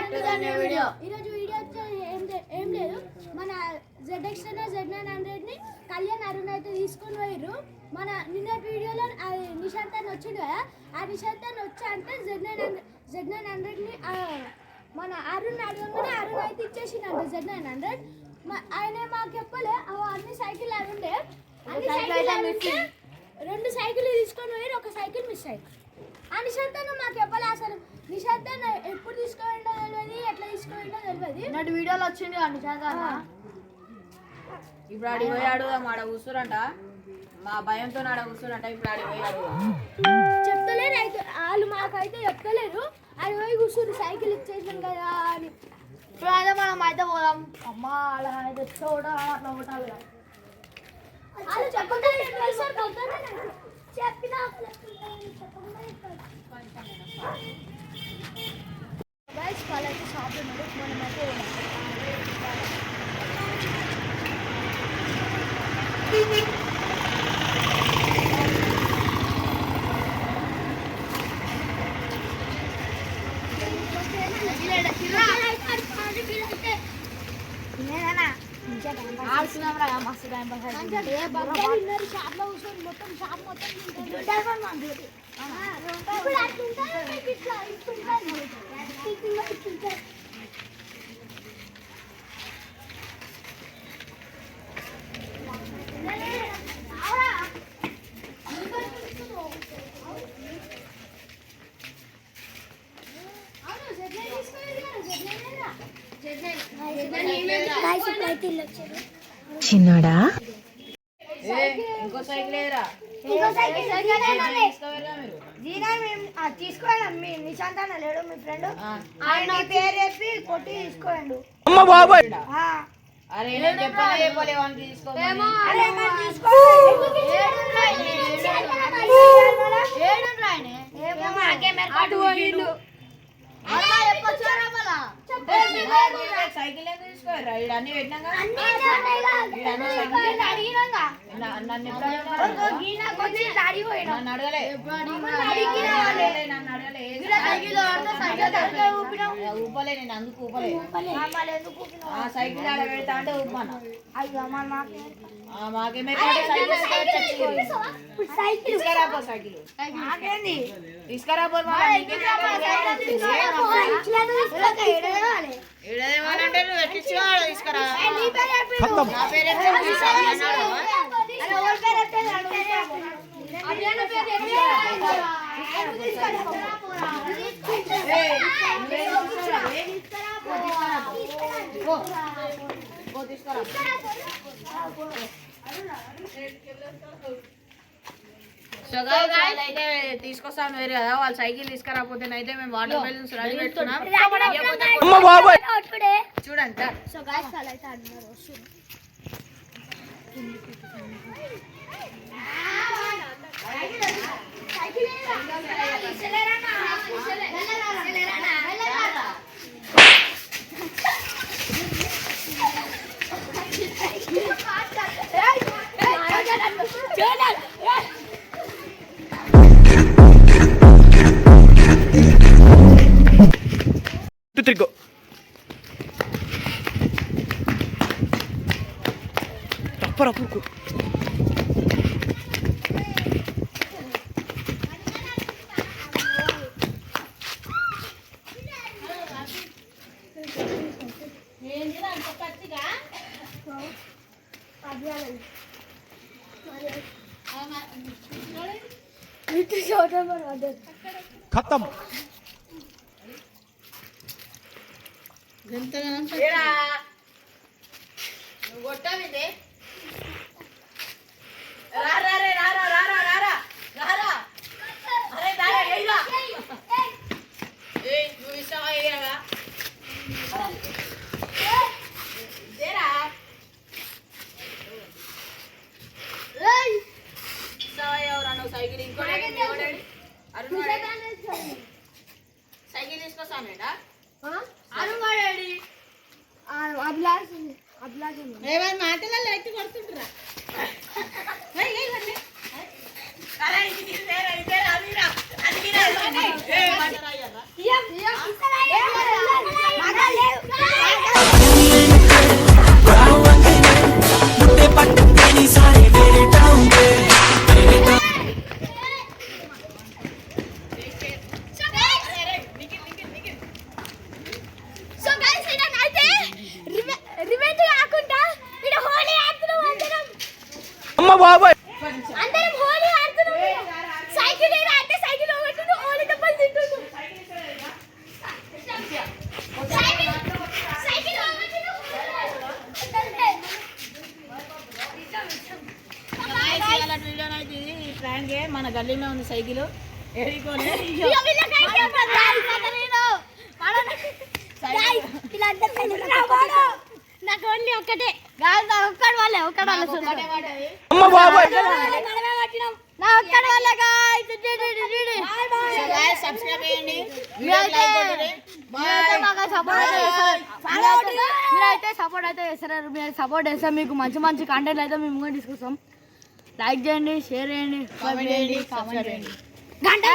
ఈరోజు వీడియో ఏం లేదు. మన ZX900 ని కళ్యాణ్ అరుణ్ అయితే తీసుకొని పోయారు. మన నిన్నటి వీడియోలో నిశాంత్ అని వచ్చిండు కదా, ఆ నిశాంత్ అని వచ్చా అంటే Z900 ని మన అరుణ్ అడగగానే అరుణ్ అయితే ఇచ్చేసిందంట Z900. ఆయన మాకు చెప్పలే, అన్ని సైకిల్ అరుండే, అన్ని సైకిల్ 2 సైకిల్ తీసుకొని పోయారు, ఒక సైకిల్ మిస్ అయ్యింది. ఆ నిశాంత్ మాకు చెప్పలే. అసలు నిశాంత్ ఎప్పుడు తీసుకోవడం తెలియదు, ఎట్లా తీసుకోవడం తెలియదు. నాటి వీడియోలో వచ్చింది నిశాంత్ అన్న. ఇప్పుడు ఆడికి పోయాడు, ఆడ కూర్చురంట, మా భయంతో ఆడ కూర్చురంట. ఇప్పుడు ఆడికి పోయాడు చెప్తలేరు అయితే, వాళ్ళు మాకైతే చెప్తలేరు. అది పోయి కూర్చుని సైకిల్ ఇచ్చేసాం కదా అని. ఇప్పుడు అయితే మనం అయితే పోదాం. అమ్మ అలా అయితే కూడా అట్లా కొట్టాలి కదా. వాళ్ళు చెప్పలేదు చెప్పిన వాళ్ళైతే షాప్ ఉన్నారు. మనమైతే మస్తు టైం పాస్ షాప్ లో కూర్చొని మొత్తం షాప్ మొత్తం చిన్నడా ఇంకో సైకిల్ ఏరా తీసుకోండి. మీ నిశాంత్ అన్న లేడు, మీ ఫ్రెండ్ ఆయన పేరు చెప్పి కొట్టి తీసుకోండి. అరే నేను చెప్పలే వానికి తీసుకోమని. సైకిల్ ఎందుకు తీసుకోరా? అన్ని పెట్టినాగా నన్ను అడగలే, ఊపలే, నేను అందుకు ఊపలే. ఆ సైకిల్ ఆడ పెడతా అంటే ఊపాను. మాకేమే తీసుకురాపో సైకిల్ తీసుకురాపో. ఏడదేమనంటే నువ్వు ఎట్టించుకోవాలి తీసుకురా. నా పేరు అయితే తీసుకొస్తాను వేరే కదా. వాళ్ళు సైకిల్ తీసుకురాకపోతే అయితే మేము వాటర్ బెలూన్స్ రెడీ పెట్టుకున్నాం. చూడండి खत्म సైకిల్ ఇంకో సైకిల్ తీసుకొస్తానేడా మాటలలో ఎట్టి కొడుతుంటారా? అందరం హోలీ ఆడుతున్నాం. సైకిల్ ఏరా అంటే సైకిల్ పోగొట్టిండు, హోలీ దెబ్బలు తింటుండు. సైకిల్ పోగొట్టిండు, ఫ్రాంకే మన గల్లీలో ఉంది సైకిల్ ఎడుకోలే నాకు ఓన్లీ ఒక్కటే ఒక్కడి వాళ్ళే నా ఒక్కడి వల్ల సబ్స్క్రైబ్ చేయండి మీరైతే సపోర్ట్ అయితే చేస్తారు. మీరు సపోర్ట్ చేస్తే మీకు మంచి మంచి కంటెంట్ అయితే మేము కూడా తీసుకొస్తాం. లైక్ చేయండి, షేర్ చేయండి, కామెంట్ చేయండి, సబ్స్క్రైబ్ చేయండి. గంట